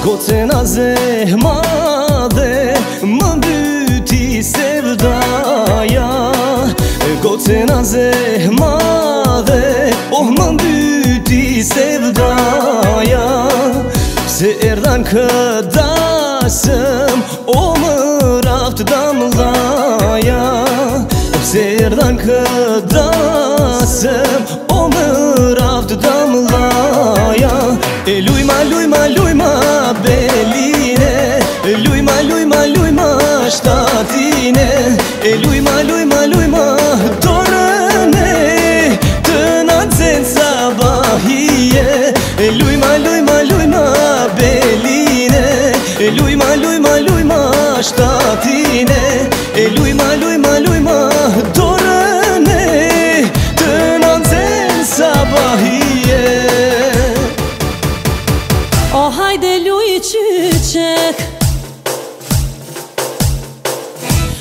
Goce na zehmade më mbyti sevdaja. Goce na zehmade më mbyti sevdaja. Se erdhan këdasëm më raft damlaja. Se erdhan këdasëm më raft damlaja. E lujma, lujma, lujma beline, lujma, lujma, lujma shtatine. E lujma, lujma, lujma dorëne, të nacen sabahije. E lujma, lujma, lujma beline, e lujma, lujma, lujma shtatine. E lujma, lujma, lujma dorëne, të nacen sabahije. O hajde luj qyqek,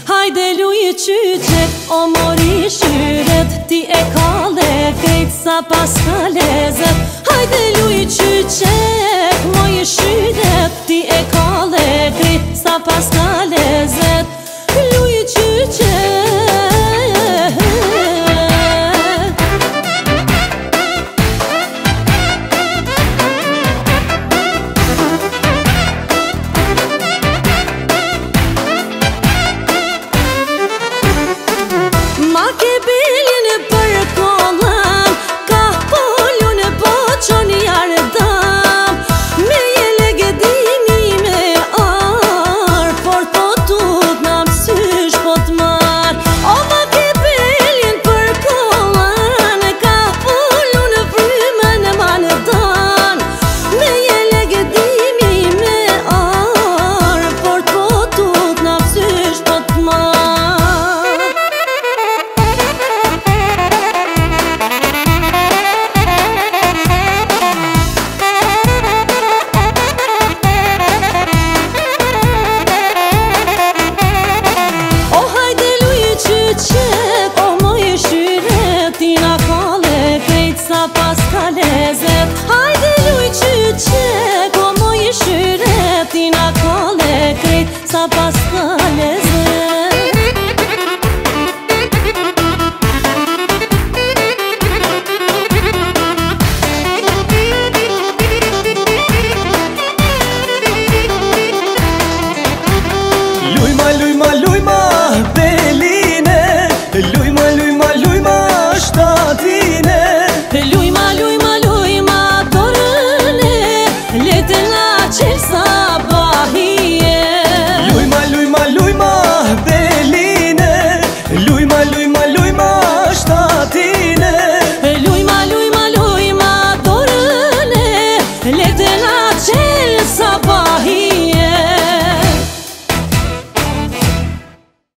hajde luj qyqek, o mori shyret, ti e kalle krejt sa pas ka lezet. Hajde luj qyqek, moj shyret, ti e kalle krejt sa pas